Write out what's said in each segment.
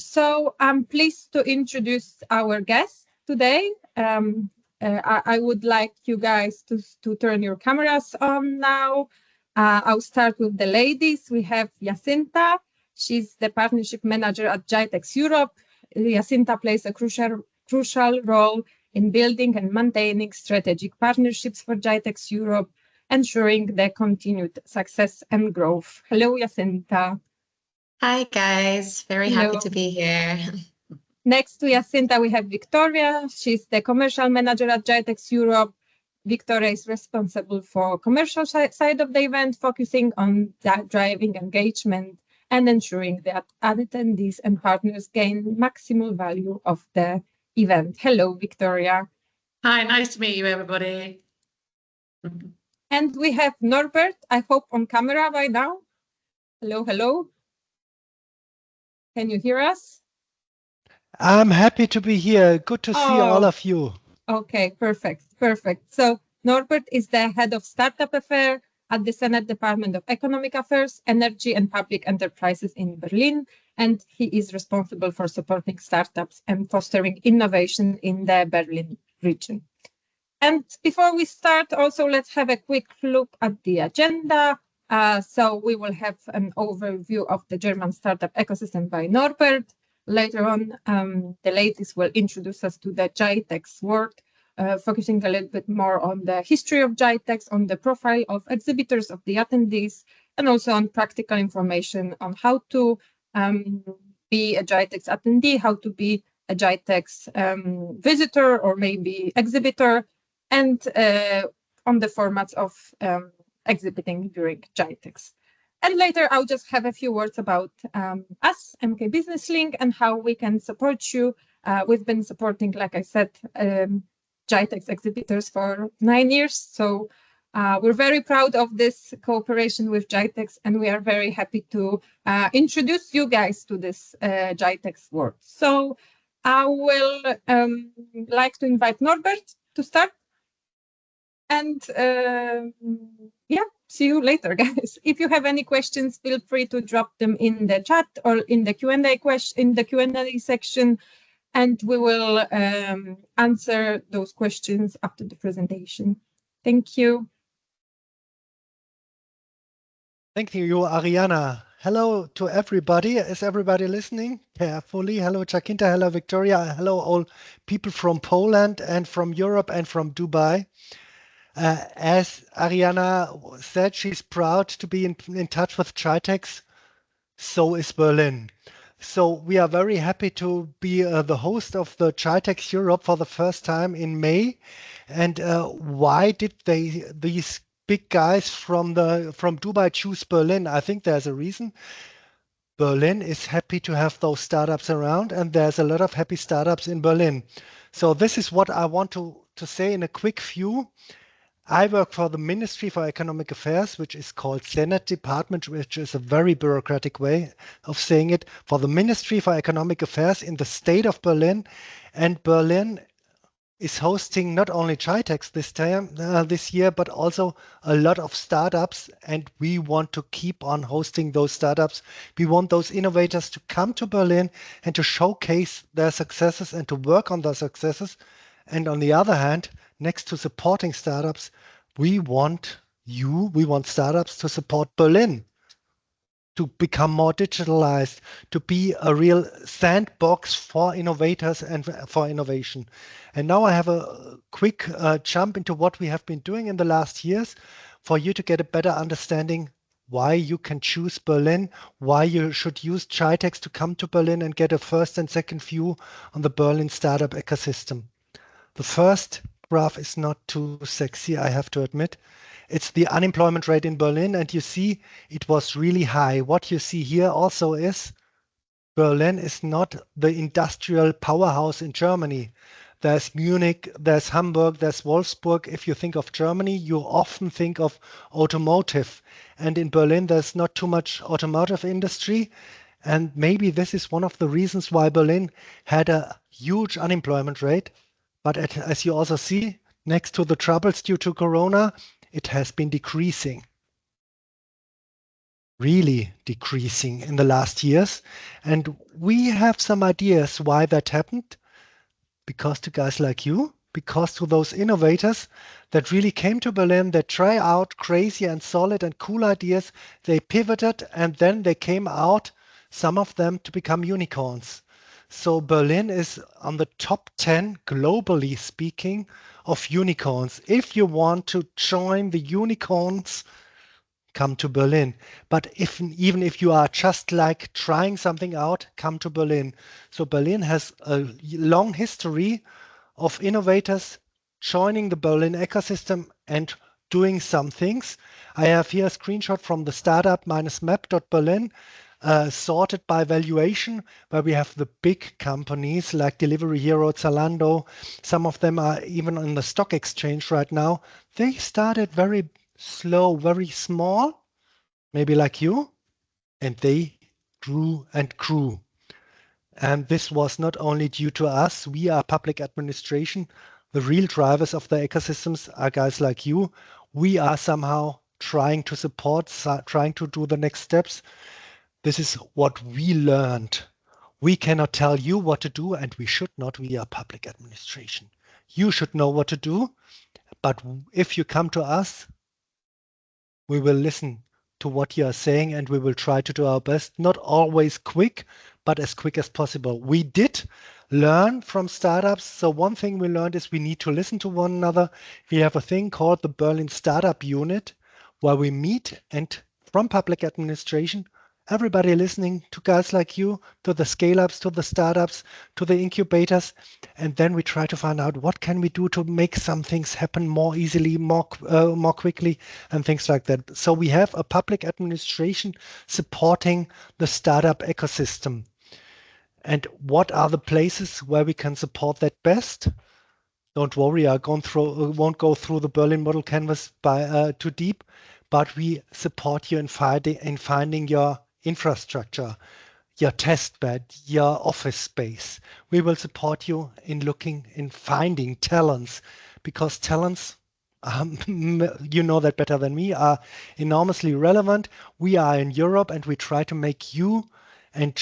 So I'm pleased to introduce our guest today. I would like you guys to turn your cameras on now. I'll start with the ladies. We have Jacinta. She's the partnership manager at Gitex Europe. Jacinta plays a crucial role in building and maintaining strategic partnerships for Gitex Europe, ensuring their continued success and growth. Hello, Jacinta. Hi, guys. Very happy to be here. Next to Jacinta, we have Victoria. She's the commercial manager at Gitex Europe. Victoria is responsible for commercial side of the event, focusing on driving engagement and ensuring that attendees and partners gain maximal value of the event. Hello, Victoria. Hi, nice to meet you, everybody. And we have Norbert, I hope on camera by now. Hello, hello. Can you hear us? I'm happy to be here. Good to see all of you. Okay, perfect. So Norbert is the head of startup affairs at the Senate Department of Economic Affairs, Energy and Public Enterprises in Berlin, and he is responsible for supporting startups and fostering innovation in the Berlin region. And before we start, also let's have a quick look at the agenda. So we will have an overview of the German startup ecosystem by Norbert. Later on, the ladies will introduce us to the Gitex world, focusing a little bit more on the history of Gitex, on the profile of exhibitors, of the attendees, and also on practical information on how to be a Gitex attendee, how to be a Gitex visitor or maybe exhibitor, and on the formats of exhibiting during Gitex. And later, I'll just have a few words about us, MK Business Link, and how we can support you. We've been supporting, like I said, Gitex exhibitors for 9 years. So we're very proud of this cooperation with Gitex, and we are very happy to introduce you guys to this Gitex world. So I will like to invite Norbert to start. And yeah, see you later, guys. If you have any questions, feel free to drop them in the chat or in the Q&A section, and we will answer those questions after the presentation. Thank you. Thank you, Arianna. Hello to everybody. Is everybody listening carefully? Hello, Jacinta. Hello, Victoria. Hello, all people from Poland and from Europe and from Dubai. As Arianna said, she's proud to be in touch with Gitex. So is Berlin. So we are very happy to be the host of the Gitex Europe for the first time in May. And why did these big guys from Dubai choose Berlin? I think there's a reason. Berlin is happy to have those startups around, and there's a lot of happy startups in Berlin. So this is what I want to say in a quick view. I work for the Ministry for Economic Affairs, which is called Senate Department, which is a very bureaucratic way of saying it, for the Ministry for Economic Affairs in the state of Berlin. And Berlin is hosting not only Gitex this year, but also a lot of startups. And we want to keep on hosting those startups. We want those innovators to come to Berlin and to showcase their successes and to work on their successes. And on the other hand, next to supporting startups, we want startups to support Berlin, to become more digitalized, to be a real sandbox for innovators and for innovation. And now I have a quick jump into what we have been doing in the last years for you to get a better understanding why you can choose Berlin, why you should use Gitex to come to Berlin and get a first and second view on the Berlin startup ecosystem. The first graph is not too sexy, I have to admit. It's the unemployment rate in Berlin, and you see it was really high. What you see here also is Berlin is not the industrial powerhouse in Germany. There's Munich, there's Hamburg, there's Wolfsburg. If you think of Germany, you often think of automotive. And in Berlin, there's not too much automotive industry. And maybe this is one of the reasons why Berlin had a huge unemployment rate. But as you also see, next to the troubles due to Corona, it has been decreasing. really decreasing in the last years. And we have some ideas why that happened. Because to guys like you, because to those innovators that really came to Berlin, that try out crazy and solid and cool ideas, they pivoted and then they came out, some of them to become unicorns. So Berlin is on the top 10, globally speaking, of unicorns. If you want to join the unicorns, come to Berlin. But even if you are just like trying something out, come to Berlin. So Berlin has a long history of innovators joining the Berlin ecosystem and doing some things. I have here a screenshot from the startup-map.berlin, sorted by valuation, where we have the big companies like Delivery Hero, Zalando. Some of them are even on the stock exchange right now. They started very slow, very small, maybe like you, and they grew and grew. And this was not only due to us, we are public administration. The real drivers of the ecosystems are guys like you. We are somehow trying to support, trying to do the next steps. This is what we learned. We cannot tell you what to do, and we should not. We are public administration. You should know what to do. But if you come to us, we will listen to what you are saying and we will try to do our best. Not always quick, but as quick as possible. We did learn from startups. So one thing we learned is we need to listen to one another. We have a thing called the Berlin Startup Unit where we meet and from public administration, everybody listening to guys like you, to the scale-ups, to the startups, to the incubators, and then we try to find out what can we do to make some things happen more easily, more quickly, and things like that. So we have a public administration supporting the startup ecosystem. And what are the places where we can support that best? Don't worry, I won't go through the Berlin Model Canvas too deep, but we support you in finding your infrastructure, your test bed, your office space. We will support you in finding talents, because talents, you know that better than me, are enormously relevant. We are in Europe and we try to make you and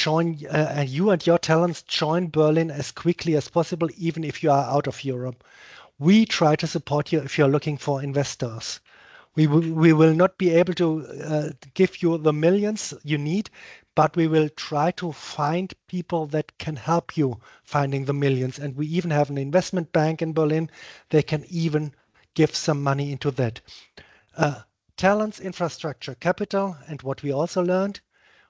you and your talents join Berlin as quickly as possible, even if you are out of Europe. We try to support you if you're looking for investors. We will not be able to give you the millions you need, but we will try to find people that can help you finding the millions. And we even have an investment bank in Berlin. They can even give some money into that. Talents, infrastructure, capital, and what we also learned,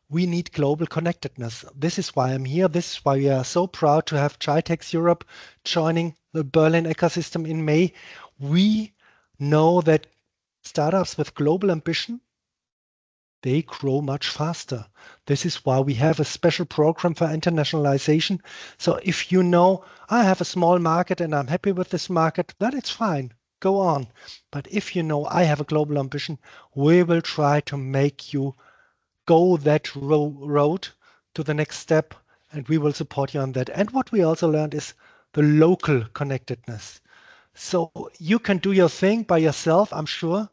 we need global connectedness. This is why I'm here. This is why we are so proud to have Gitex Europe joining the Berlin ecosystem in May. We know that startups with global ambition, they grow much faster. This is why we have a special program for internationalization. So if you know, I have a small market and I'm happy with this market, then it's fine. Go on. But if you know I have a global ambition, we will try to make you go that road to the next step, and we will support you on that. And what we also learned is the local connectedness. So you can do your thing by yourself, I'm sure,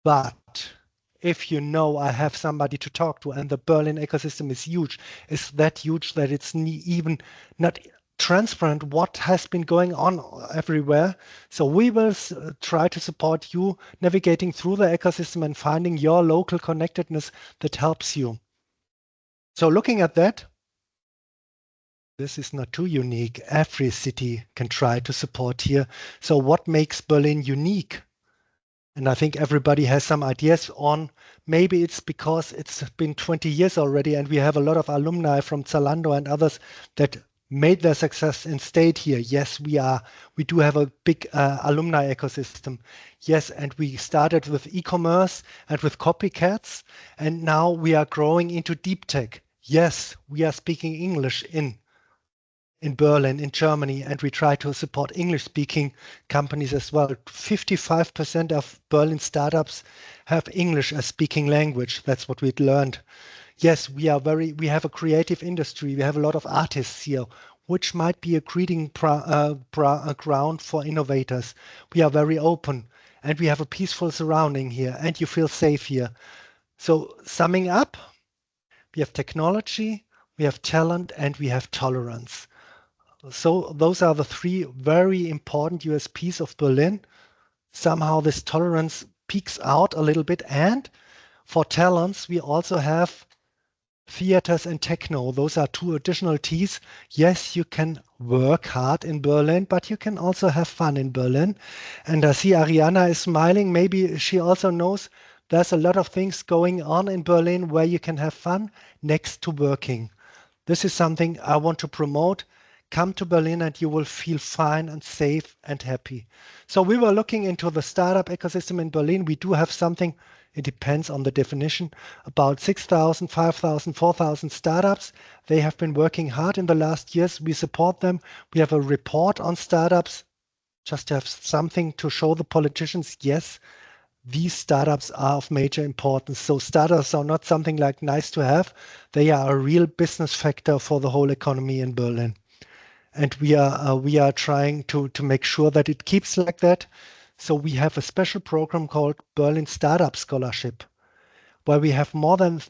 but if you know I have somebody to talk to, and the Berlin ecosystem is huge, it's that huge that it's even not transparent what has been going on everywhere. So we will try to support you navigating through the ecosystem and finding your local connectedness that helps you. So looking at that, this is not too unique. Every city can try to support here. So what makes Berlin unique? And I think everybody has some ideas on, maybe it's because it's been 20 years already and we have a lot of alumni from Zalando and others that made their success and stayed here. Yes, we do have a big alumni ecosystem. Yes, and we started with e-commerce and with copycats, and now we are growing into deep tech. Yes, we are speaking English in Berlin, in Germany, and we try to support English-speaking companies as well. 55% of Berlin startups have English as speaking language. That's what we learned. Yes, we have a creative industry. We have a lot of artists here, which might be a breeding ground for innovators. We are very open, and we have a peaceful surrounding here, and you feel safe here. So summing up, we have technology, we have talent, and we have tolerance. So those are the three very important USPs of Berlin. Somehow this tolerance peaks out a little bit. And for talents, we also have theaters and techno. Those are two additional T's. Yes, you can work hard in Berlin, but you can also have fun in Berlin. And I see Arianna is smiling. Maybe she also knows there's a lot of things going on in Berlin where you can have fun next to working. This is something I want to promote. Come to Berlin and you will feel fine and safe and happy. So we were looking into the startup ecosystem in Berlin. We do have something, it depends on the definition, about 6,000, 5,000, 4,000 startups. They have been working hard in the last years. We support them. We have a report on startups, just to have something to show the politicians, yes, these startups are of major importance. So startups are not something like nice to have. They are a real business factor for the whole economy in Berlin. And we are trying to make sure that it keeps like that. So we have a special program called Berlin Startup Scholarship, where we have more than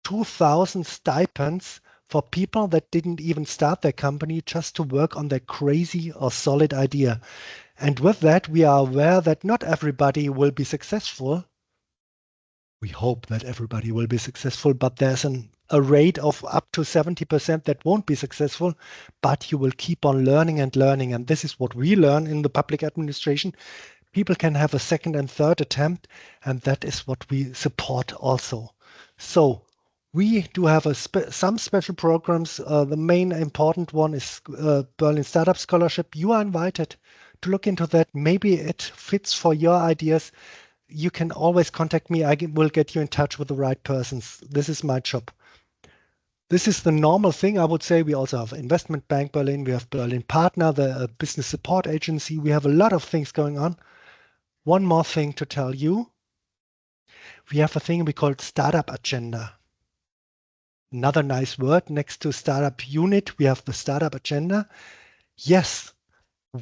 2,000 stipends for people that didn't even start their company, just to work on their crazy or solid idea. And with that, we are aware that not everybody will be successful. We hope that everybody will be successful, but there's a rate of up to 70% that won't be successful, but you will keep on learning and learning. And this is what we learn in the public administration. People can have a second and third attempt, and that is what we support also. So we do have some special programs. The main important one is Berlin Startup Scholarship. You are invited to look into that. Maybe it fits for your ideas. You can always contact me. I will get you in touch with the right persons. This is my job. This is the normal thing, I would say. We also have Investment Bank Berlin. We have Berlin Partner, the business support agency. We have a lot of things going on. One more thing to tell you. We have a thing we call Startup Agenda. Another nice word next to Startup Unit. We have the Startup Agenda. Yes,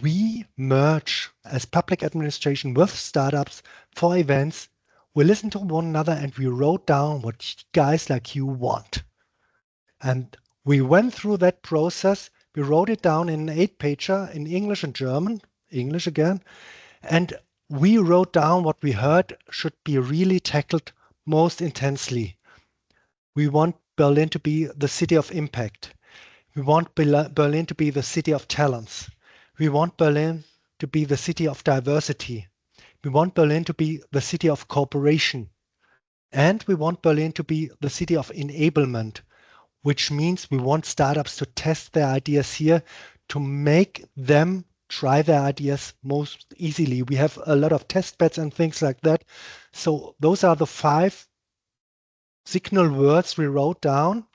we merge as public administration with startups for events. We listen to one another and we wrote down what guys like you want. And we went through that process. We wrote it down in an 8-pager in English and German, English again. And we wrote down what we heard should be really tackled most intensely. We want Berlin to be the city of impact. We want Berlin to be the city of talents. We want Berlin to be the city of diversity. We want Berlin to be the city of cooperation. And we want Berlin to be the city of enablement, which means we want startups to test their ideas here to make them try their ideas most easily. We have a lot of test beds and things like that. So those are the 5 signal words we wrote down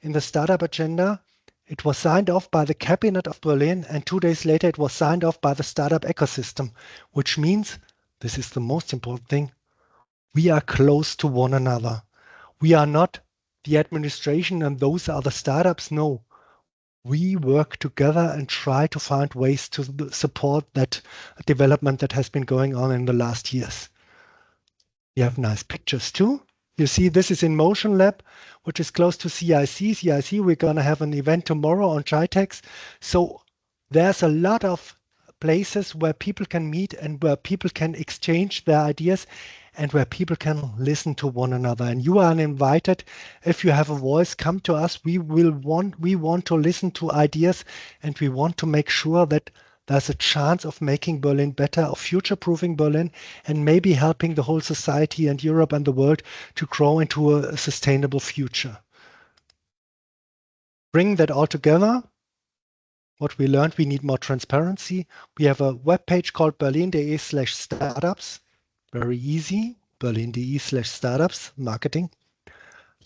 in the startup agenda. It was signed off by the Cabinet of Berlin, and 2 days later it was signed off by the startup ecosystem, which means, this is the most important thing, we are close to one another. We are not the administration and those are the startups. No, we work together and try to find ways to support that development that has been going on in the last years. We have nice pictures too. You see, this is in Motion Lab, which is close to CIC. CIC, we're going to have an event tomorrow on Gitex. So there's a lot of places where people can meet and where people can exchange their ideas and where people can listen to one another. And you are invited. If you have a voice, come to us. We want to listen to ideas, and we want to make sure that there's a chance of making Berlin better, of future-proofing Berlin, and maybe helping the whole society and Europe and the world to grow into a sustainable future. Bring that all together. What we learned, we need more transparency. We have a webpage called berlin.de/startups. Very easy, berlin.de/startups, marketing.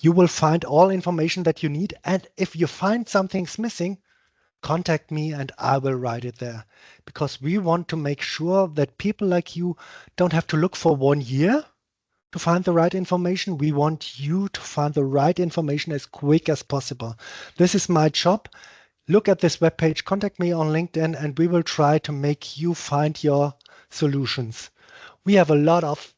You will find all information that you need. And if you find something's missing, contact me and I will write it there, because we want to make sure that people like you don't have to look for 1 year to find the right information. We want you to find the right information as quick as possible. This is my job. Look at this webpage, contact me on LinkedIn, and we will try to make you find your solutions. We have a lot of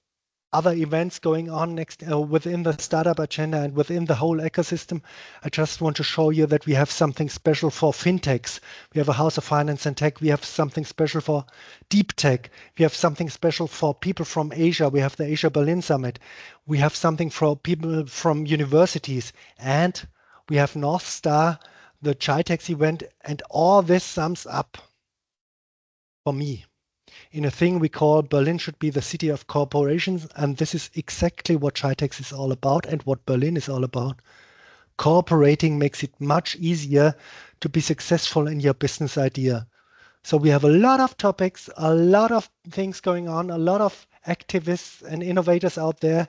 other events going on next within the startup agenda and within the whole ecosystem. I just want to show you that we have something special for fintechs. We have a House of Finance and Tech. We have something special for deep tech. We have something special for people from Asia. We have the Asia Berlin Summit. We have something for people from universities. And we have North Star, the Gitex event. And all this sums up for me in a thing we call Berlin should be the city of corporations. And this is exactly what Gitex is all about and what Berlin is all about. Cooperating makes it much easier to be successful in your business idea. So we have a lot of topics, a lot of things going on, a lot of activists and innovators out there.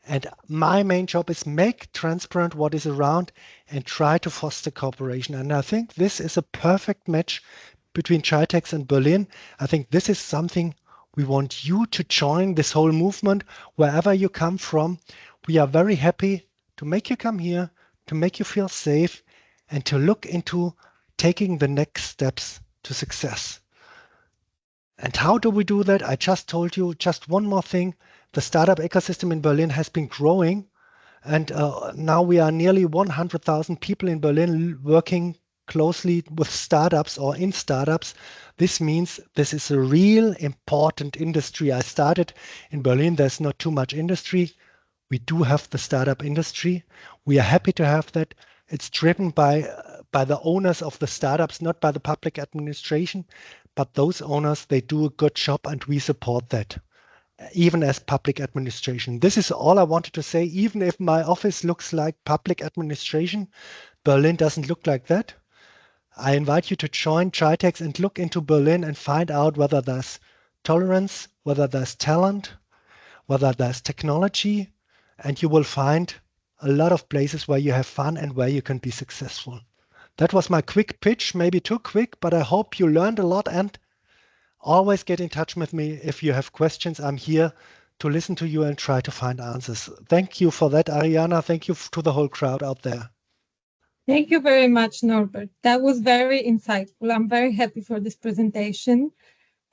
And my main job is make transparent what is around and try to foster cooperation. And I think this is a perfect match between Gitex and Berlin. I think this is something we want you to join, this whole movement, wherever you come from. We are very happy to make you come here, to make you feel safe, and to look into taking the next steps to success. And how do we do that? I just told you just one more thing. The startup ecosystem in Berlin has been growing. And now we are nearly 100,000 people in Berlin working closely with startups or in startups. This means this is a real important industry. I started in Berlin. There's not too much industry. We do have the startup industry. We are happy to have that. It's driven by the owners of the startups, not by the public administration. But those owners, they do a good job and we support that, even as public administration. This is all I wanted to say. Even if my office looks like public administration, Berlin doesn't look like that. I invite you to join Gitex and look into Berlin and find out whether there's tolerance, whether there's talent, whether there's technology, and you will find a lot of places where you have fun and where you can be successful. That was my quick pitch, maybe too quick, but I hope you learned a lot, and always get in touch with me if you have questions. I'm here to listen to you and try to find answers. Thank you for that, Arianna. Thank you to the whole crowd out there. Thank you very much, Norbert. That was very insightful. I'm very happy for this presentation.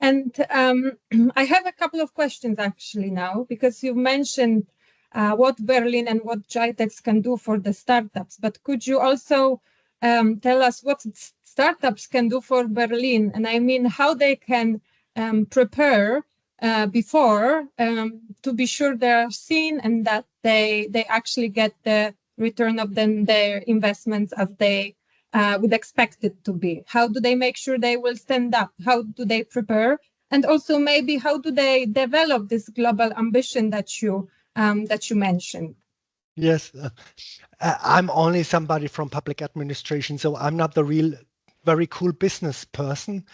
And I have a couple of questions actually now, because you mentioned what Berlin and what Gitex can do for the startups. But could you also tell us what startups can do for Berlin? And I mean, how they can prepare before to be sure they are seen and that they actually get the return of their investments as they would expect it to be. How do they make sure they will stand up? How do they prepare? And also maybe how do they develop this global ambition that you mentioned? Yes, I'm only somebody from public administration, so I'm not the real very cool business person,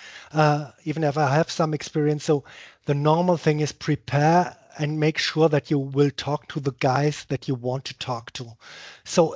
even if I have some experience. So the normal thing is prepare and make sure that you will talk to the guys that you want to talk to. So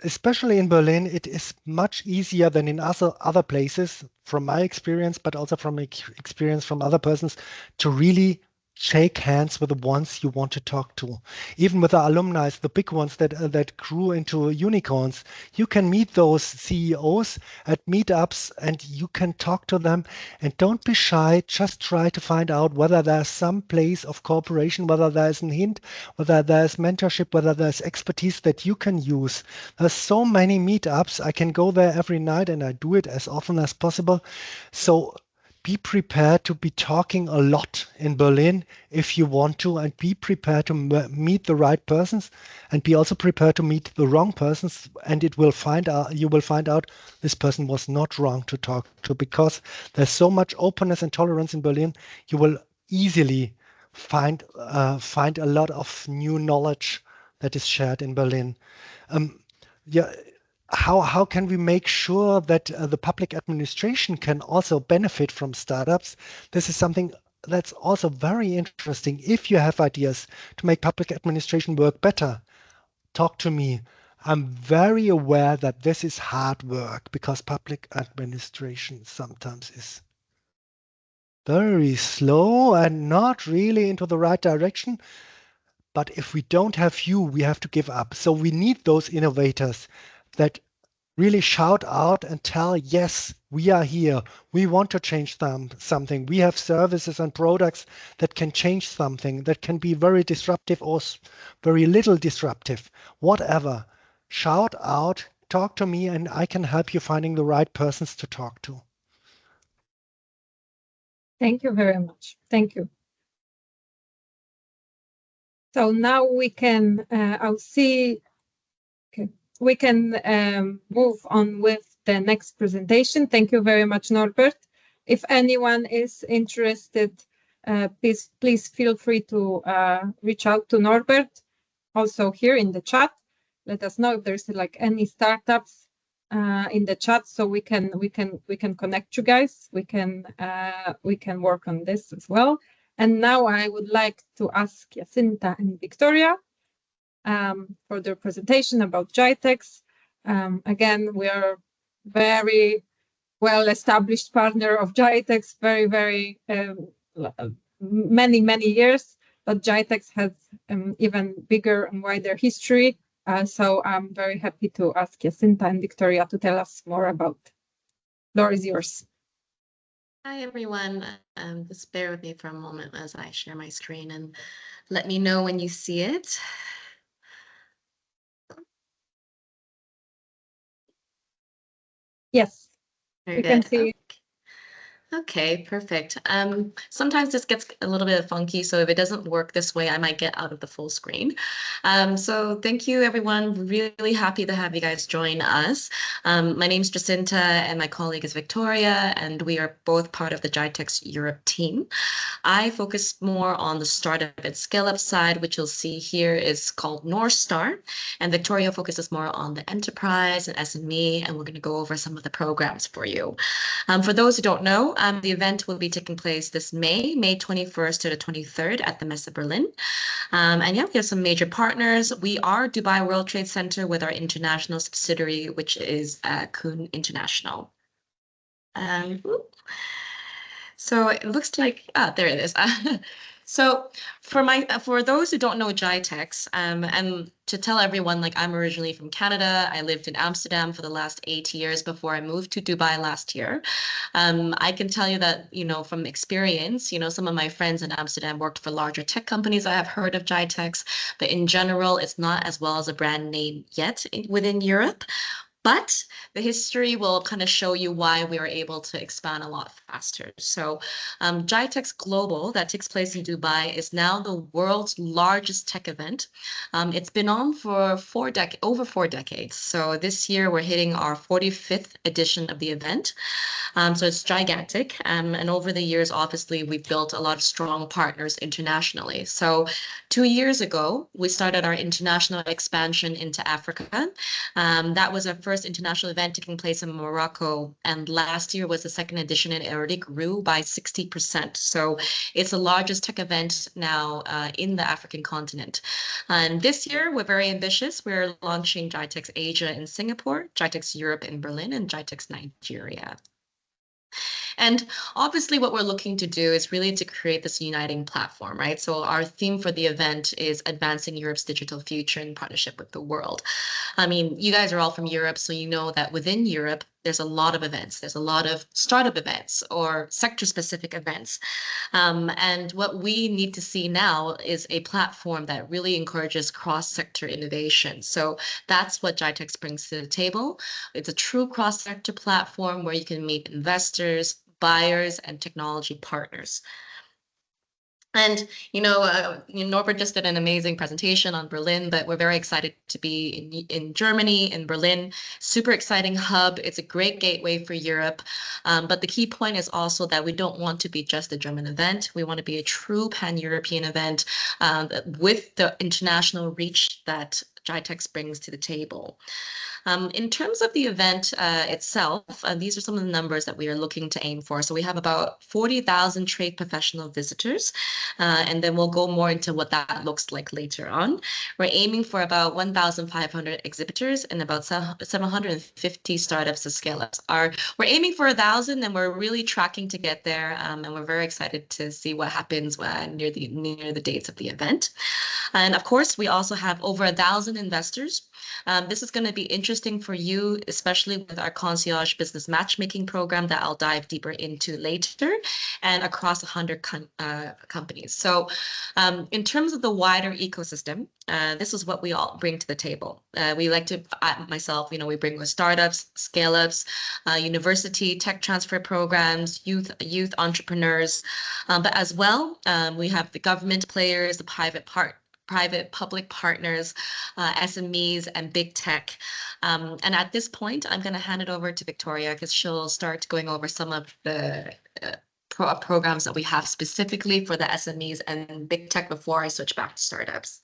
especially in Berlin, it is much easier than in other places, from my experience, but also from experience from other persons, to really shake hands with the ones you want to talk to. Even with the alumni, the big ones that grew into unicorns, you can meet those CEOs at meetups and you can talk to them. And don't be shy, just try to find out whether there's some place of cooperation, whether there's a hint, whether there's mentorship, whether there's expertise that you can use. There's so many meetups. I can go there every night and I do it as often as possible. So be prepared to be talking a lot in Berlin if you want to, and be prepared to meet the right persons, and be also prepared to meet the wrong persons. And you will find out this person was not wrong to talk to, because there's so much openness and tolerance in Berlin. You will easily find a lot of new knowledge that is shared in Berlin. How can we make sure that the public administration can also benefit from startups? This is something that's also very interesting. If you have ideas to make public administration work better, talk to me. I'm very aware that this is hard work, because public administration sometimes is very slow and not really into the right direction. But if we don't have you, we have to give up. So we need those innovators that really shout out and tell, yes, we are here. We want to change something. We have services and products that can change something, that can be very disruptive or very little disruptive, whatever. Shout out, talk to me, and I can help you finding the right persons to talk to. Thank you very much. Thank you. So now we can, I'll see, okay, we can move on with the next presentation. Thank you very much, Norbert. If anyone is interested, please feel free to reach out to Norbert. Also here in the chat, let us know if there's like any startups in the chat, so we can connect you guys. We can work on this as well. And now I would like to ask Jacinta and Victoria for their presentation about Gitex. Again, we are very well-established partner of Gitex, very many years, but Gitex has even bigger and wider history. So I'm very happy to ask Jacinta and Victoria to tell us more about. Floor is yours. Hi, everyone. Just bear with me for a moment as I share my screen and let me know when you see it. Yes, Very we good. can see. Okay, perfect. Sometimes this gets a little bit funky, so if it doesn't work this way, I might get out of the full screen. So thank you, everyone. Really happy to have you guys join us. My name is Jacinta, and my colleague is Victoria, and we are both part of the Gitex Europe team. I focus more on the startup and scale-up side, which you'll see here is called North Star, and Victoria focuses more on the enterprise and SME, and we're going to go over some of the programs for you. For those who don't know, the event will be taking place this May 21st to the 23rd at the Messe Berlin. And yeah, we have some major partners. We are Dubai World Trade Center with our international subsidiary, which is Kuhn International. So it looks like, there it is. So for those who don't know Gitex, and to tell everyone, like I'm originally from Canada. I lived in Amsterdam for the last 8 years before I moved to Dubai last year. I can tell you that, from experience, some of my friends in Amsterdam worked for larger tech companies. I have heard of Gitex, but in general, it's not as well as a brand name yet within Europe. But the history will kind of show you why we were able to expand a lot faster. So Gitex Global, that takes place in Dubai, is now the world's largest tech event. It's been on for over 4 decades. So this year we're hitting our 45th edition of the event. So it's gigantic. And over the years, obviously, we've built a lot of strong partners internationally. So 2 years ago, we started our international expansion into Africa. That was our first international event taking place in Morocco. And last year was the second edition, and it already grew by 60%. So it's the largest tech event now in the African continent. And this year, we're very ambitious. We're launching Gitex Asia in Singapore, Gitex Europe in Berlin, and Gitex Nigeria. And obviously what we're looking to do is really to create this uniting platform, right? So our theme for the event is advancing Europe's digital future in partnership with the world. I mean, you guys are all from Europe, so you know that within Europe, there's a lot of events. There's a lot of startup events or sector-specific events. And what we need to see now is a platform that really encourages cross-sector innovation. So that's what Gitex brings to the table. It's a true cross-sector platform where you can meet investors, buyers, and technology partners. And, Norbert just did an amazing presentation on Berlin, but we're very excited to be in Germany, in Berlin. Super exciting hub. It's a great gateway for Europe. But the key point is also that we don't want to be just a German event. We want to be a true pan-European event with the international reach that Gitex brings to the table. In terms of the event itself, these are some of the numbers that we are looking to aim for. So we have about 40,000 trade professional visitors, and then we'll go more into what that looks like later on. We're aiming for about 1,500 exhibitors and about 750 startups to scale-ups. We're aiming for 1,000, and we're really tracking to get there, and we're very excited to see what happens near the dates of the event. And of course, we also have over 1,000 investors. This is going to be interesting for you, especially with our concierge business matchmaking program that I'll dive deeper into later, and across 100 companies. So in terms of the wider ecosystem, this is what we all bring to the table. We like to, myself, we bring with startups, scale-ups, university tech transfer programs, youth entrepreneurs, but as well, we have the government players, the private-public partners, SMEs, and big tech. And at this point, I'm going to hand it over to Victoria because she'll start going over some of the programs that we have specifically for the SMEs and big tech before I switch back to startups.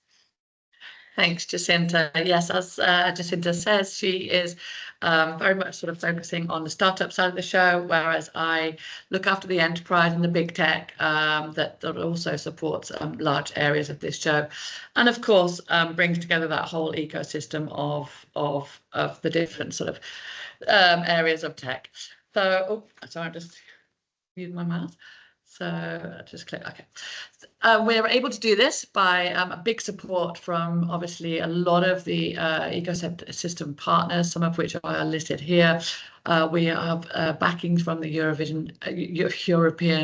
Thanks, Jacinta. Yes, as Jacinta says, she is very much sort of focusing on the startup side of the show, whereas I look after the enterprise and the big tech that also supports large areas of this show, and of course brings together that whole ecosystem of the different sort of areas of tech. So, sorry, I'm just using my mouse. So just click, okay. We're able to do this by a big support from obviously a lot of the ecosystem partners, some of which are listed here. We have backings from the European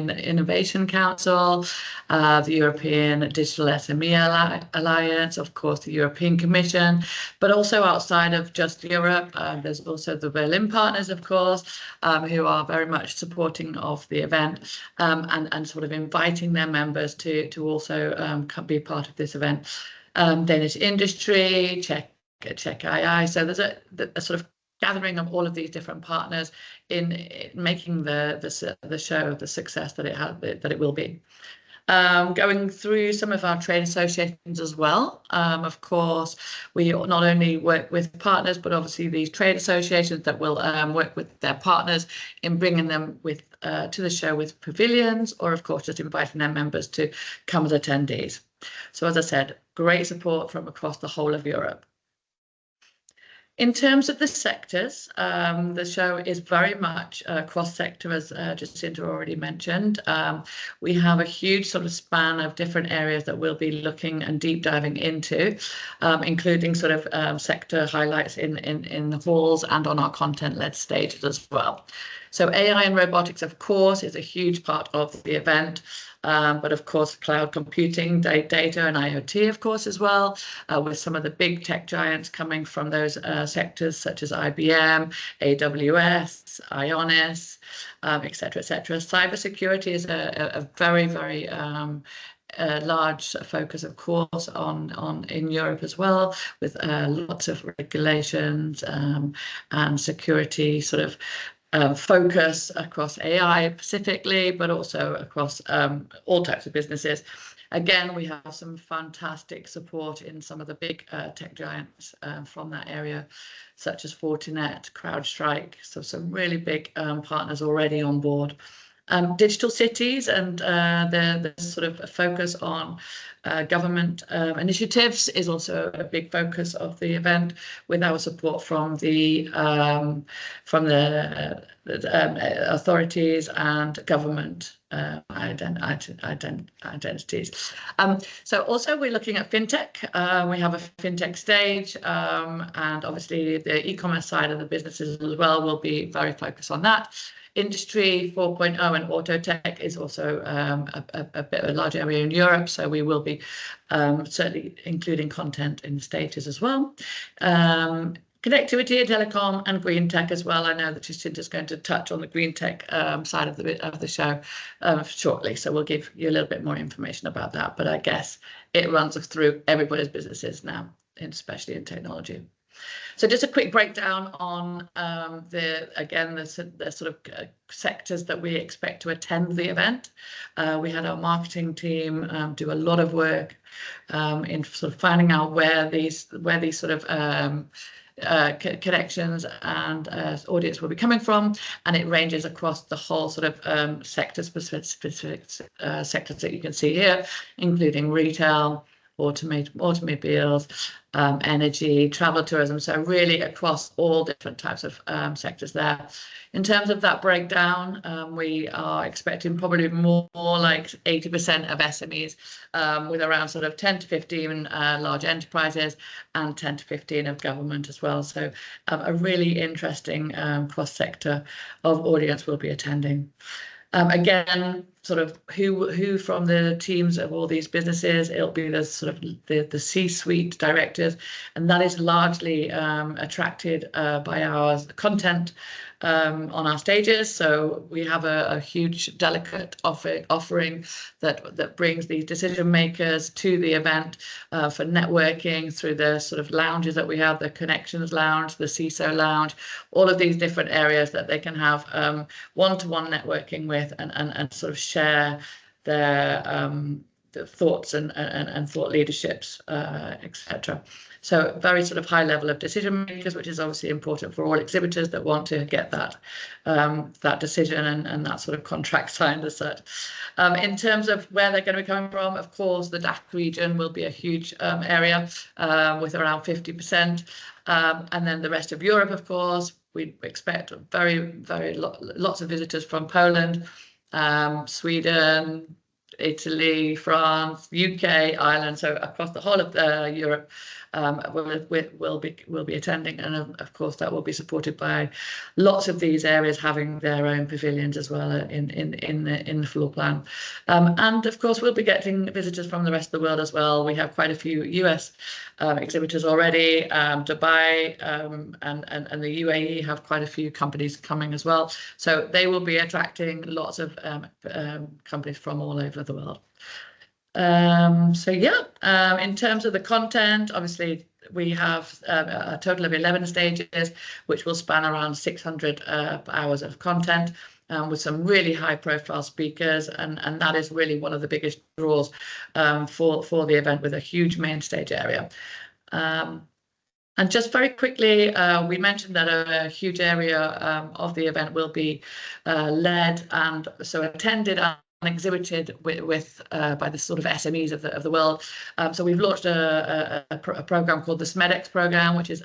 Innovation Council, the European Digital SME Alliance, of course, the European Commission, but also outside of just Europe, there's also the Berlin partners, of course, who are very much supporting of the event and sort of inviting their members to also be part of this event. Danish industry, Czech II. So there's a sort of gathering of all of these different partners in making the show the success that it will be. Going through some of our trade associations as well. Of course, we not only work with partners, but obviously these trade associations that will work with their partners in bringing them to the show with pavilions, or of course just inviting their members to come as attendees. So as I said, great support from across the whole of Europe. In terms of the sectors, the show is very much cross-sector, as Jacinta already mentioned. We have a huge sort of span of different areas that we'll be looking and deep diving into, including sort of sector highlights in the halls and on our content-led stages as well. So AI and robotics, of course, is a huge part of the event. But of course, cloud computing, data and IoT, of course, as well, with some of the big tech giants coming from those sectors such as IBM, AWS, Ionis, et cetera, et cetera. Cybersecurity is a very, very large focus, of course, in Europe as well, with lots of regulations and security sort of focus across AI specifically, but also across all types of businesses. Again, we have some fantastic support in some of the big tech giants from that area, such as Fortinet, CrowdStrike, so some really big partners already on board. Digital cities and the sort of focus on government initiatives is also a big focus of the event, with our support from the authorities and government identities. So also we're looking at fintech. We have a fintech stage, and obviously the e-commerce side of the businesses as well will be very focused on that. Industry 4.0 and auto tech is also a bit of a large area in Europe, so we will be certainly including content in the stages as well. Connectivity, telecom, and green tech as well. I know that Jacinta's going to touch on the green tech side of the show shortly, so we'll give you a little bit more information about that. But I guess it runs through everybody's businesses now, especially in technology. So just a quick breakdown on the sort of sectors that we expect to attend the event. We had our marketing team do a lot of work in sort of finding out where these sort of connections and audience will be coming from, and it ranges across the whole sort of sector specific sectors that you can see here, including retail, automobiles, energy, travel, tourism. So really across all different types of sectors there. In terms of that breakdown, we are expecting probably more like 80% of SMEs, with around sort of 10 to 15 large enterprises and 10 to 15 of government as well. So a really interesting cross-sector of audience will be attending. Again, sort of who from the teams of all these businesses, it'll be the sort of the C-suite directors, and that is largely attracted by our content on our stages. So we have a huge delicate offering that brings these decision makers to the event for networking through the sort of lounges that we have, the Connections Lounge, the CISO Lounge, all of these different areas that they can have one-to-one networking with and sort of share their the thoughts and thought leaderships, etc. So very sort of high level of decision makers, which is obviously important for all exhibitors that want to get that that decision and that sort of contract signed as such. In terms of where they're going to be coming from, of course, the DACH region will be a huge area with around 50%. And then the rest of Europe, of course, we expect lots of visitors from Poland, Sweden, Italy, France, UK, Ireland, so across the whole of Europe, will be attending, and of course that will be supported by lots of these areas having their own pavilions as well in the floor plan, and of course we'll be getting visitors from the rest of the world as well. We have quite a few US exhibitors already. Dubai and the UAE have quite a few companies coming as well, so they will be attracting lots of companies from all over the world. So yeah, in terms of the content, obviously we have a total of 11 stages, which will span around 600 hours of content, with some really high profile speakers, and that is really one of the biggest draws for the event, with a huge main stage area. And just very quickly, we mentioned that a huge area of the event will be led and so attended and exhibited with by the sort of SMEs of the world. So we've launched a program called the SMEDEX program, which is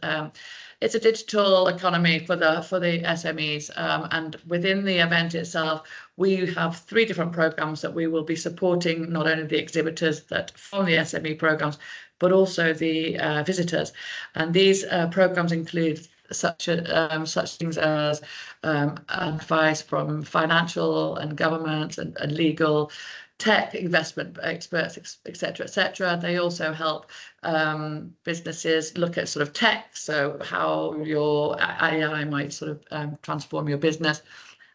it's a digital economy for the SMEs, and within the event itself, we have 3 different programs that we will be supporting, not only the exhibitors that from the SME programs, but also the visitors. And these programs include such things as advice from financial and government and legal, tech, investment experts, etc., etc. They also help businesses look at sort of tech, so how your AI might sort of transform your business.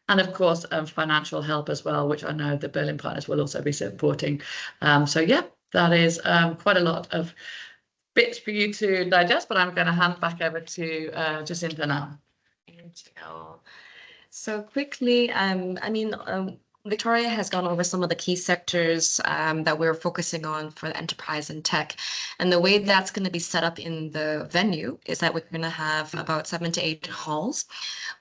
And of course, financial help as well, which I know the Berlin partners will also be supporting. So yeah, that is quite a lot of bits for you to digest, but I'm going to hand back over to Jacinta now. So quickly, Victoria has gone over some of the key sectors that we're focusing on for the enterprise and tech. And the way that's going to be set up in the venue is that we're going to have about 7 to 8 halls,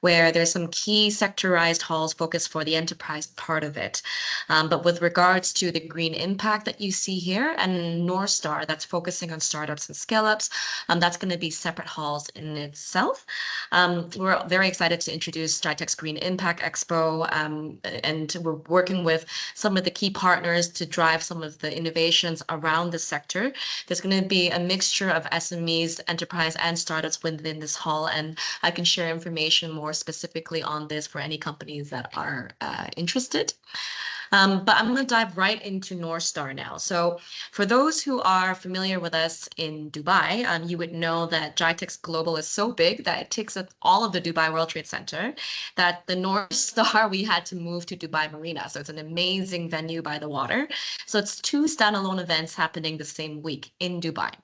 where there's some key sectorized halls focused for the enterprise part of it. But with regards to the green impact that you see here and North Star, that's focusing on startups and scale-ups, that's going to be separate halls in itself. We're very excited to introduce Gitex Green Impact Expo, and we're working with some of the key partners to drive some of the innovations around the sector. There's going to be a mixture of SMEs, enterprise, and startups within this hall, and I can share information more specifically on this for any companies that are interested. But I'm going to dive right into North Star now. So for those who are familiar with us in Dubai, you would know that Gitex Global is so big that it takes up all of the Dubai World Trade Center, that the North Star, we had to move to Dubai Marina. So it's an amazing venue by the water. So it's 2 standalone events happening the same week in Dubai.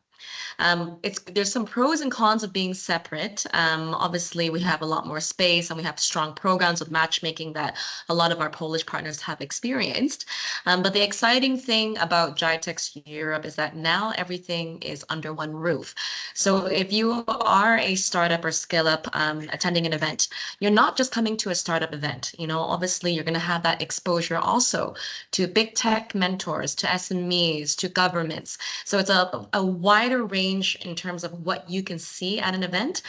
There's some pros and cons of being separate. Obviously, we have a lot more space and we have strong programs with matchmaking that a lot of our Polish partners have experienced. But the exciting thing about Gitex Europe is that now everything is under one roof. So if you are a startup or scale up attending an event, you're not just coming to a startup event. You know, obviously, you're going to have that exposure also to big tech mentors, to SMEs, to governments. So it's a wider range in terms of what you can see at an event,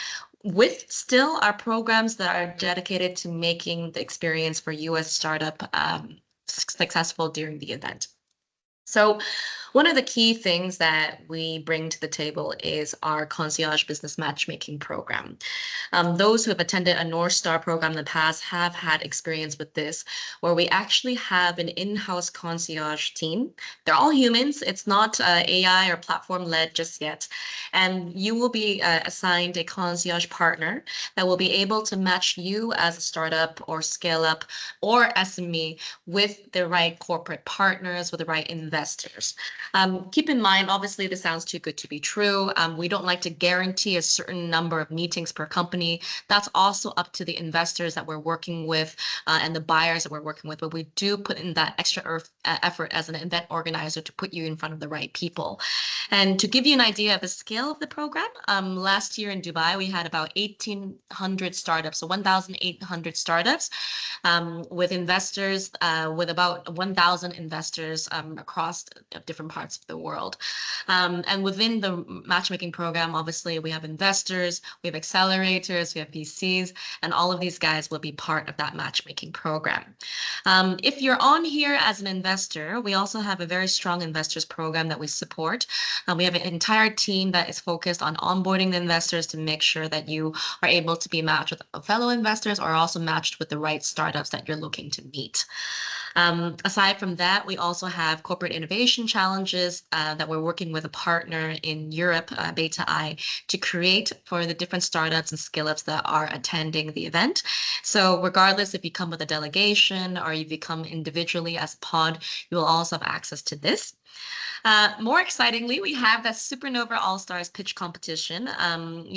with still our programs that are dedicated to making the experience for you as startup successful during the event. So one of the key things that we bring to the table is our concierge business matchmaking program. Those who have attended a North Star program in the past have had experience with this, where we actually have an in-house concierge team. They're all humans. It's not AI or platform-led just yet. And you will be assigned a concierge partner that will be able to match you as a startup or scale-up or SME with the right corporate partners, with the right investors. Keep in mind, obviously, this sounds too good to be true. We don't like to guarantee a certain number of meetings per company. That's also up to the investors that we're working with and the buyers that we're working with. But we do put in that extra effort as an event organizer to put you in front of the right people. And to give you an idea of the scale of the program, last year in Dubai, we had about 1,800 startups, so 1,800 startups with investors, with about 1,000 investors across different parts of the world. And within the matchmaking program, obviously, we have investors, we have accelerators, we have VCs, and all of these guys will be part of that matchmaking program. If you're on here as an investor, we also have a very strong investors program that we support. We have an entire team that is focused on onboarding the investors to make sure that you are able to be matched with fellow investors or also matched with the right startups that you're looking to meet. Aside from that, we also have corporate innovation challenges that we're working with a partner in Europe, Beta I, to create for the different startups and scale-ups that are attending the event. So regardless if you come with a delegation or you become individually as a pod, you will also have access to this. More excitingly, we have that Supernova All-Stars pitch competition.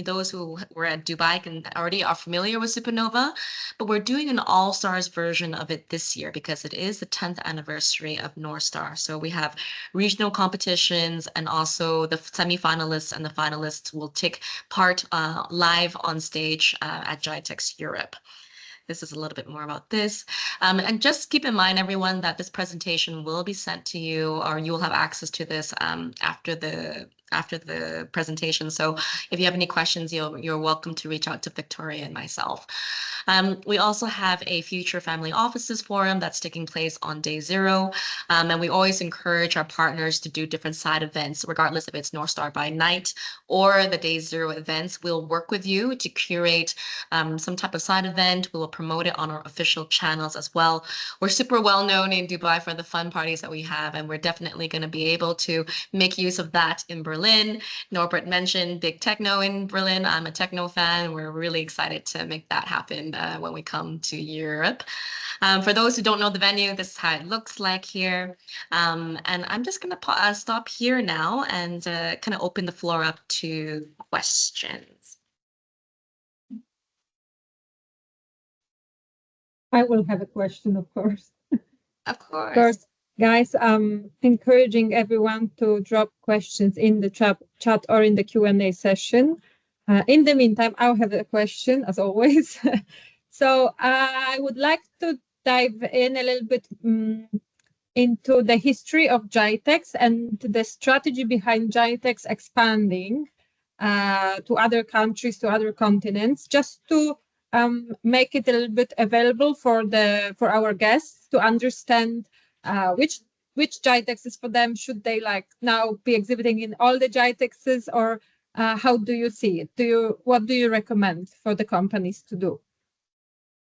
Those who were at Dubai can already are familiar with Supernova, but we're doing an All-Stars version of it this year because it is the 10th anniversary of North Star. So we have regional competitions and also the semi-finalists and the finalists will take part live on stage at Gitex Europe. This is a little bit more about this. And just keep in mind, everyone, that this presentation will be sent to you, or you will have access to this after the presentation. So if you have any questions, you're welcome to reach out to Victoria and myself. We also have a Future Family Offices Forum that's taking place on day 0. And we always encourage our partners to do different side events, regardless if it's North Star by night or the day 0 events. We'll work with you to curate some type of side event. We will promote it on our official channels as well. We're super well known in Dubai for the fun parties that we have, and we're definitely going to be able to make use of that in Berlin. Norbert mentioned big techno in Berlin. I'm a techno fan. We're really excited to make that happen when we come to Europe. For those who don't know the venue, this is how it looks like here. And I'm just going to stop here now and kind of open the floor up to questions. I will have a question, of course. Of course. Of course, guys, I'm encouraging everyone to drop questions in the chat or in the Q&A session. In the meantime, I'll have a question, as always. So I would like to dive in a little bit into the history of Gitex and the strategy behind Gitex expanding to other countries, to other continents, just to make it a little bit available for our guests to understand which Gitex is for them. Should they now be exhibiting in all the Gitexes, or how do you see it? What do you recommend for the companies to do?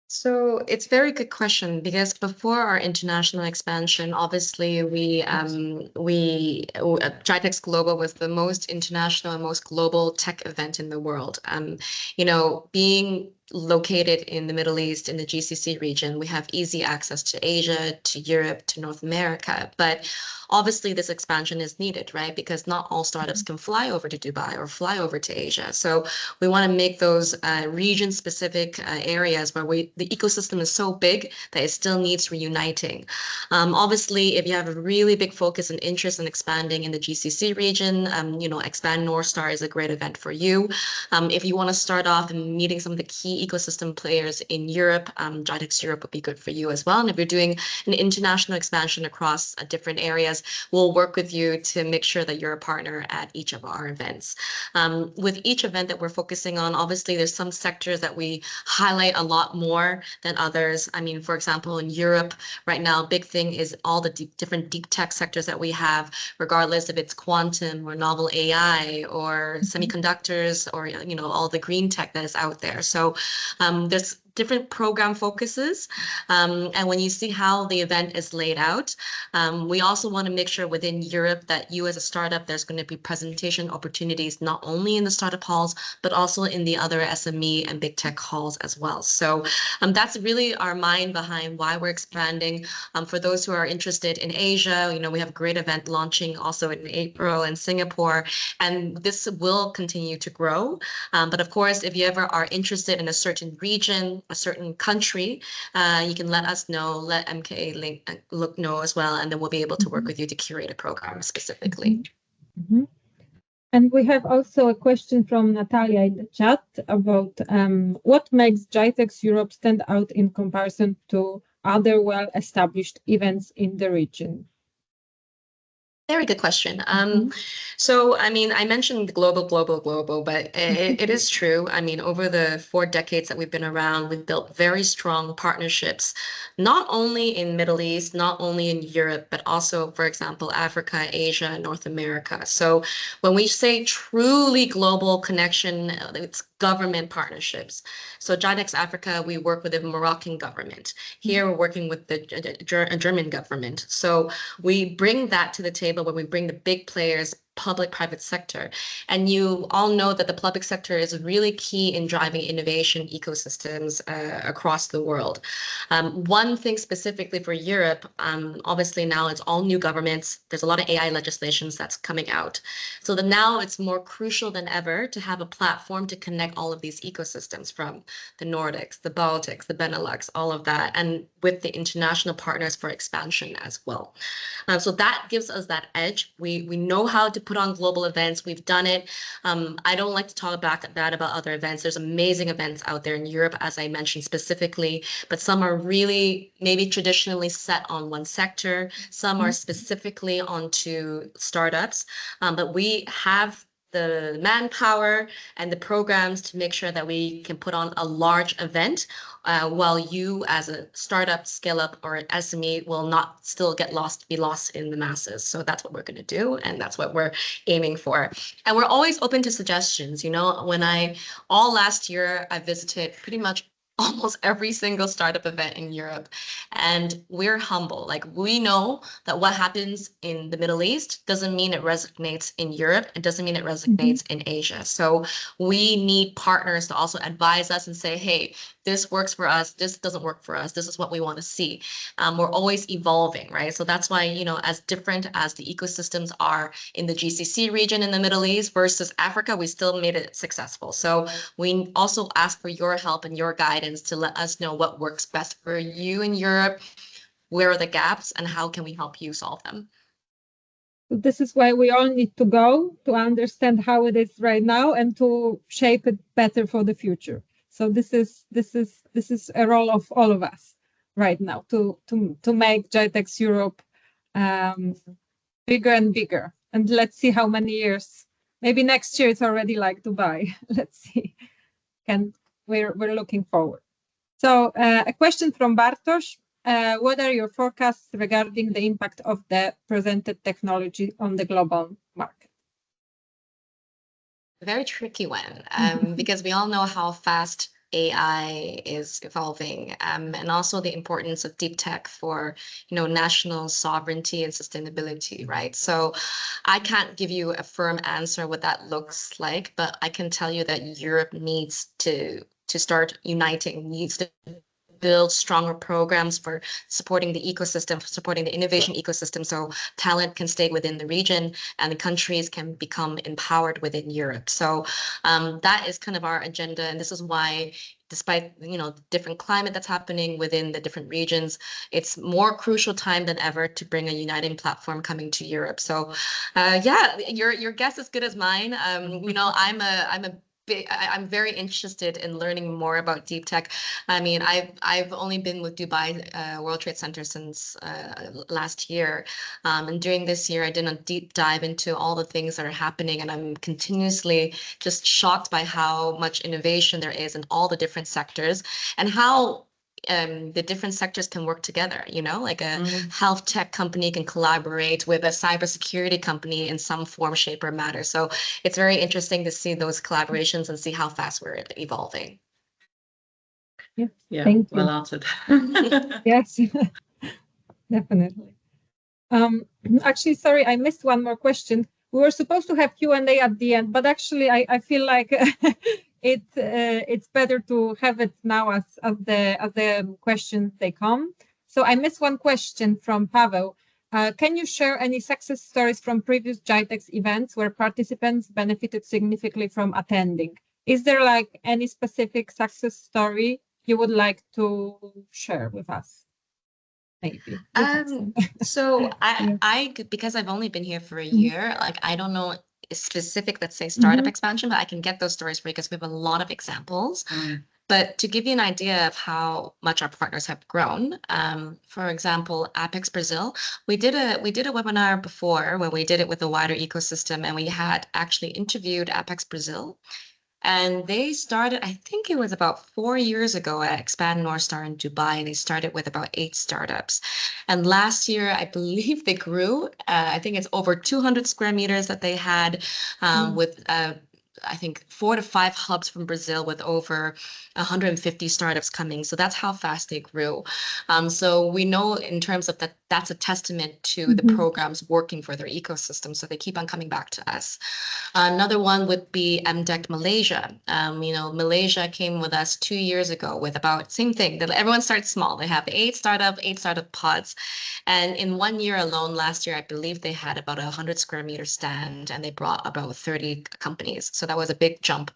So it's a very good question, because before our international expansion, obviously Gitex Global was the most international and most global tech event in the world. Being located in the Middle East, in the GCC region, we have easy access to Asia, to Europe, to North America. But obviously this expansion is needed, right? Because not all startups can fly over to Dubai or fly over to Asia. So we want to make those region-specific areas where the ecosystem is so big that it still needs reuniting. Obviously, if you have a really big focus and interest in expanding in the GCC region, Expand North Star is a great event for you. If you want to start off in meeting some of the key ecosystem players in Europe, Gitex Europe would be good for you as well. And if you're doing an international expansion across different areas, we'll work with you to make sure that you're a partner at each of our events. With each event that we're focusing on, obviously there's some sectors that we highlight a lot more than others. I mean, for example, in Europe right now, big thing is all the different deep tech sectors that we have, regardless if it's quantum or novel AI or semiconductors or all the green tech that is out there. So there's different program focuses. And when you see how the event is laid out, we also want to make sure within Europe that you as a startup, there's going to be presentation opportunities, not only in the startup halls, but also in the other SME and big tech halls as well. So that's really our mind behind why we're expanding. For those who are interested in Asia, we have a great event launching also in April in Singapore, and this will continue to grow. But of course, if you ever are interested in a certain region, a certain country, you can let us know, let MKA Link know as well, and then we'll be able to work with you to curate a program specifically. And we have also a question from Natalia in the chat about what makes Gitex Europe stand out in comparison to other well-established events in the region. Very good question. So, I mean, I mentioned global, but it is true. I mean, over the 4 decades that we've been around, we've built very strong partnerships, not only in Middle East, not only in Europe, but also, for example, Africa, Asia, North America. So when we say truly global connection, it's government partnerships. So Gitex Africa, we work with the Moroccan government. Here we're working with the German government. So we bring that to the table when we bring the big players, public-private sector. And you all know that the public sector is really key in driving innovation ecosystems across the world. One thing specifically for Europe, obviously now it's all new governments. There's a lot of AI legislations that's coming out. So that now it's more crucial than ever to have a platform to connect all of these ecosystems from the Nordics, the Baltics, the Benelux, all of that, and with the international partners for expansion as well. So that gives us that edge. We know how to put on global events. We've done it. I don't like to talk bad about other events. There's amazing events out there in Europe, as I mentioned specifically, but some are really maybe traditionally set on one sector. Some are specifically onto startups, but we have the manpower and the programs to make sure that we can put on a large event while you as a startup, scale up, or an SME will not still be lost in the masses. So that's what we're going to do, and that's what we're aiming for. And we're always open to suggestions. When all last year, I visited pretty much almost every single startup event in Europe. And we're humble. Like, we know that what happens in the Middle East doesn't mean it resonates in Europe. It doesn't mean it resonates in Asia. So we need partners to also advise us and say, hey, this works for us. This doesn't work for us. This is what we want to see. We're always evolving, right? So that's why, as different as the ecosystems are in the GCC region in the Middle East versus Africa, we still made it successful. So we also ask for your help and your guidance to let us know what works best for you in Europe, where are the gaps, and how can we help you solve them. This is why we all need to go to understand how it is right now and to shape it better for the future. So this is a role of all of us right now to make Gitex Europe bigger and bigger. And let's see how many years. Maybe next year it's already like Dubai. Let's see. And we're looking forward. So a question from Bartosz. What are your forecasts regarding the impact of the presented technology on the global market? A very tricky one, because we all know how fast AI is evolving, and also the importance of deep tech for, national sovereignty and sustainability, right? So I can't give you a firm answer what that looks like, but I can tell you that Europe needs to start uniting, needs to build stronger programs for supporting the ecosystem, supporting the innovation ecosystem, so talent can stay within the region and the countries can become empowered within Europe. So that is kind of our agenda, and this is why, despite the different climate that's happening within the different regions, it's more crucial time than ever to bring a uniting platform coming to Europe. So yeah, your guess is good as mine. I'm very interested in learning more about deep tech. I mean, I've only been with Dubai World Trade Center since last year, and during this year, I did a deep dive into all the things that are happening, and I'm continuously just shocked by how much innovation there is in all the different sectors, and how the different sectors can work together, like a health tech company can collaborate with a cybersecurity company in some form, shape, or matter. So it's very interesting to see those collaborations and see how fast we're evolving. Yeah, Thank well you. answered. Yes, definitely. Actually, sorry, I missed one more question. We were supposed to have Q&A at the end, but actually, I feel like it's better to have it now as the questions they come. So I missed one question from Pavel. Can you share any success stories from previous Gitex events where participants benefited significantly from attending? Is there like any specific success story you would like to share with us? Maybe. So Yeah. I because I've only been here for a year, like I don't know a specific, let's say, startup expansion, but I can get those stories for you because we have a lot of examples. But to give you an idea of how much our partners have grown, for example, Apex Brazil, we did a webinar before where we did it with a wider ecosystem, and we had actually interviewed Apex Brazil. And they started, I think it was about 4 years ago at Expand North Star in Dubai. They started with about 8 startups. And last year, I believe they grew. I think it's over 200 square meters that they had with I think 4 to 5 hubs from Brazil with over 150 startups coming. So that's how fast they grew. So we know in terms of that, that's a testament to the programs working for their ecosystem. So they keep on coming back to us. Another one would be MDEC Malaysia. Malaysia came with us 2 years ago with about same thing. That everyone starts small. They have 8 startup pods. And in 1 year alone, last year, I believe they had about 100 square meter stand, and they brought about 30 companies. So that was a big jump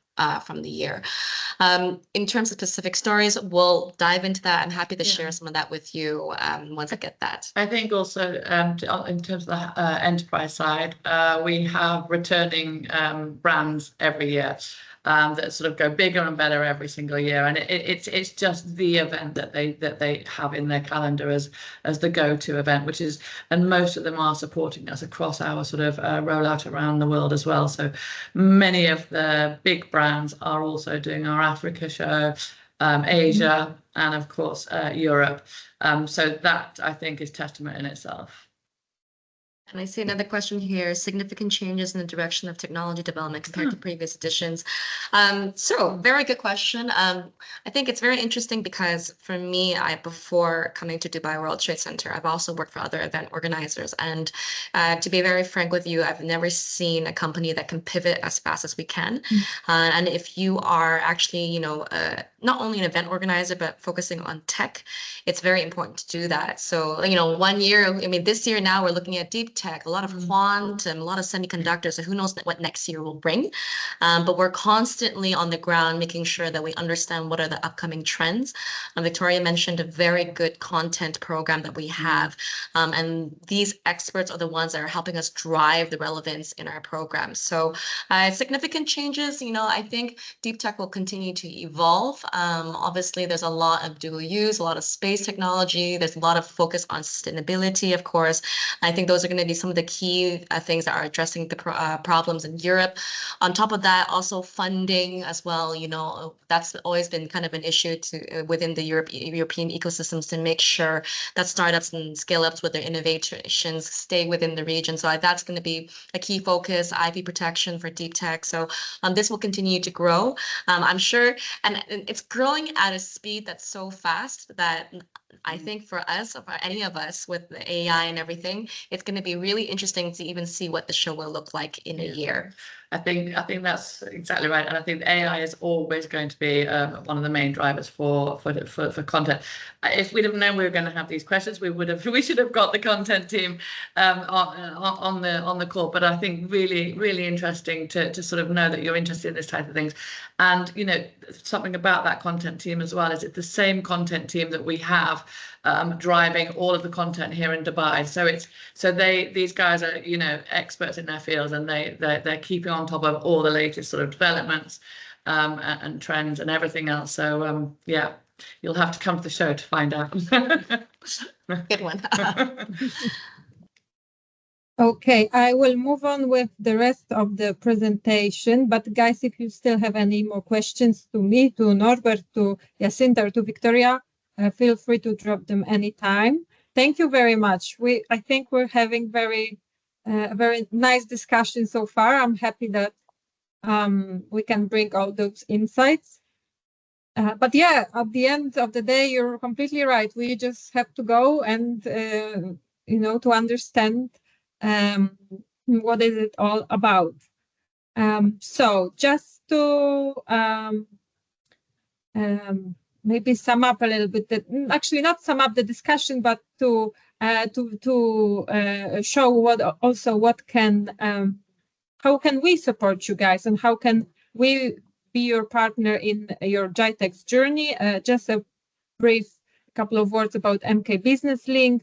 from the year. In terms of specific stories, we'll dive into that. I'm happy to share some of that with you once I get that. I think also in terms of the enterprise side, we have returning brands every year that sort of go bigger and better every single year, and it's just the event that they have in their calendar as the go-to event, and most of them are supporting us across our sort of rollout around the world as well. So many of the big brands are also doing our Africa show, Asia, and of course Europe. So that I think is testament in itself. And I see another question here, significant changes in the direction of technology development compared to previous editions. So very good question. I think it's very interesting because for me, before coming to Dubai World Trade Center, I've also worked for other event organizers. And to be very frank with you, I've never seen a company that can pivot as fast as we can. And if you are actually, not only an event organizer, but focusing on tech, it's very important to do that. So, 1 year, this year now we're looking at deep tech, a lot of quantum, a lot of semiconductors. So who knows what next year will bring? But we're constantly on the ground making sure that we understand what are the upcoming trends. Victoria mentioned a very good content program that we have. And these experts are the ones that are helping us drive the relevance in our programs. So significant changes, I think deep tech will continue to evolve. Obviously, there's a lot of dual use, a lot of space technology. There's a lot of focus on sustainability, of course. I think those are going to be some of the key things that are addressing the problems in Europe. On top of that, also funding as well. That's always been kind of an issue within the European ecosystems to make sure that startups and scale-ups with their innovations stay within the region. So that's going to be a key focus, IP protection for deep tech. So this will continue to grow. I'm sure, and it's growing at a speed that's so fast that I think for us, for any of us with the AI and everything, it's going to be really interesting to even see what the show will look like in a year. I think that's exactly right, and I think AI is always going to be one of the main drivers for content. If we'd have known we were going to have these questions, we should have got the content team on the call. But I think really interesting to sort of know that you're interested in this type of things, and you know, something about that content team as well is it's the same content team that we have driving all of the content here in Dubai. So these guys are, you know, experts in their fields, and they're keeping on top of all the latest sort of developments and trends and everything else. So yeah, you'll have to come to the show to find out. Good one. Okay, I will move on with the rest of the presentation. But guys, if you still have any more questions to me, to Norbert, to Jacinta, or to Victoria, feel free to drop them anytime. Thank you very much. I think we're having very nice discussion so far. I'm happy that we can bring all those insights. But yeah, at the end of the day, you're completely right. We just have to go and, you know, to understand what is it all about. So just to maybe sum up a little bit, actually not sum up the discussion, but to show what can how can we support you guys, and how can we be your partner in your Gitex journey. Just a brief couple of words about MK Business Link.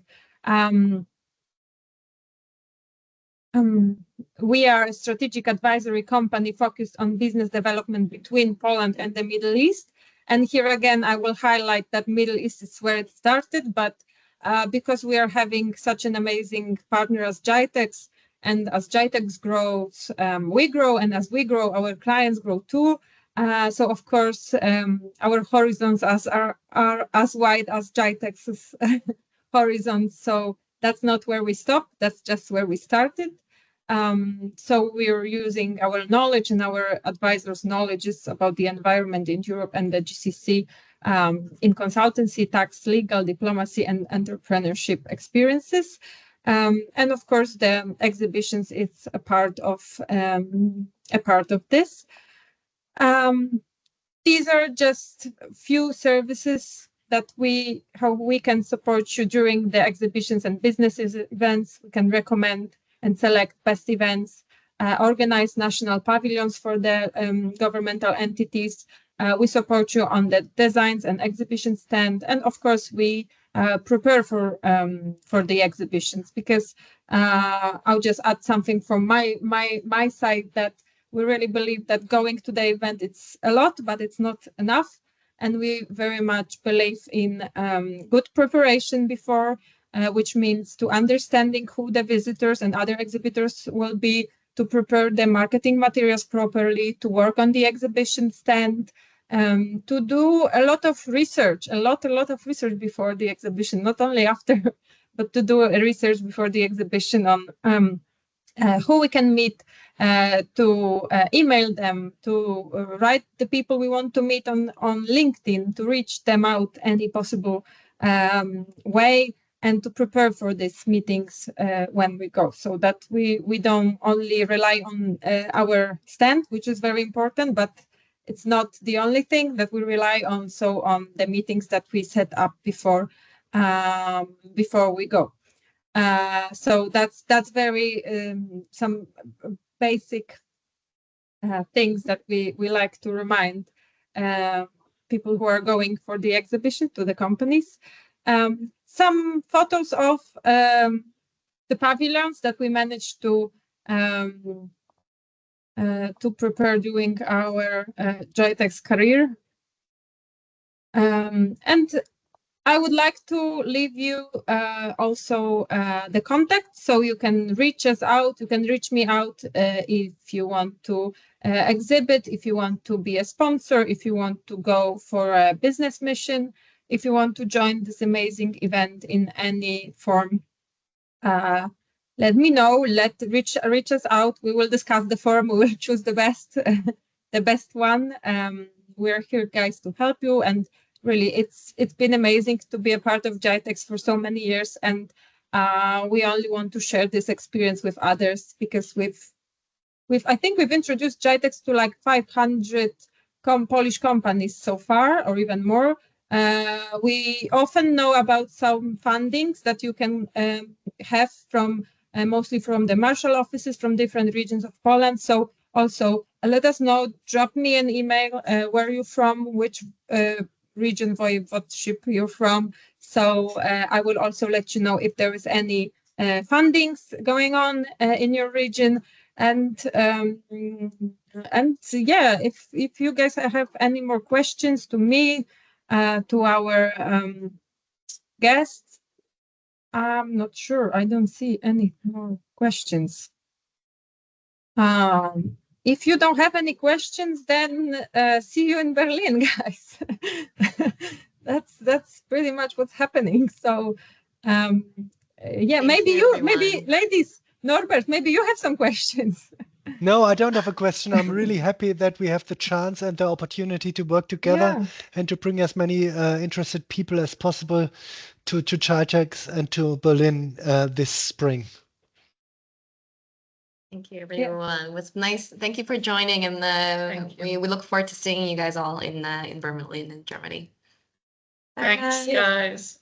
We are a strategic advisory company focused on business development between Poland and the Middle East. And here again, I will highlight that Middle East is where it started, but because we are having such an amazing partner as Gitex, and as Gitex grows, we grow, and as we grow, our clients grow too. So of course, our horizons are as wide as Gitex's horizons. So that's not where we stop. That's just where we started. So we're using our knowledge and our advisors' knowledges about the environment in Europe and the GCC in consultancy, tax, legal, diplomacy, and entrepreneurship experiences. And of course, the exhibitions is a part of this. These are just a few services that how we can support you during the exhibitions and businesses events. We can recommend and select best events, organize national pavilions for the governmental entities. We support you on the designs and exhibition stand, and of course we prepare for the exhibitions, because I'll just add something from my side, that we really believe that going to the event, it's a lot, but it's not enough. And we very much believe in good preparation before, which means to understanding who the visitors and other exhibitors will be, to prepare the marketing materials properly, to work on the exhibition stand, to do a lot of research, a lot of research before the exhibition, not only after, but to do a research before the exhibition on who we can meet, to email them, to write the people we want to meet on LinkedIn, to reach them out any possible way, and to prepare for these meetings when we go, so that we don't only rely on our stand, which is very important, but it's not the only thing that we rely on. So on the meetings that we set up before we go. So that's very some basic things that we like to remind people who are going for the exhibition, to the companies. Some photos of the pavilions that we managed to prepare during our Gitex career. And I would like to leave you also the contact, so you can reach us out. You can reach me out if you want to exhibit, if you want to be a sponsor, if you want to go for a business mission, if you want to join this amazing event in any form. Let me know. Reach us out. We will discuss the form. We will choose the best one. We're here, guys, to help you. And really, it's been amazing to be a part of Gitex for so many years, and we only want to share this experience with others, because I think we've introduced Gitex to like 500 Polish companies so far, or even more. We often know about some fundings that you can have from mostly from the Marshall offices from different regions of Poland. So also let us know, drop me an email, where you're from, which region, voivodeship you're from. So I will also let you know if there is any fundings going on in your region. And yeah, if you guys have any more questions to me, to our guests, I'm not sure. I don't see any more questions. If you don't have any questions, then see you in Berlin, guys. That's pretty much what's happening. So yeah, maybe ladies, Norbert, maybe you have some questions. No, I don't have a question. I'm really happy that we have the chance and the opportunity to work together and to bring as many interested people as possible to Gitex and to Berlin this spring. Thank you, everyone. It was nice. Thank you for joining, and we look forward to seeing you guys all in Berlin, in Germany. Thanks, guys.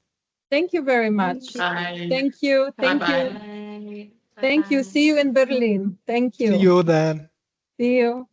Thank you very much. Bye. Thank you. Thank you. Bye. Thank you. See you in Berlin. Thank you. See you then. See you.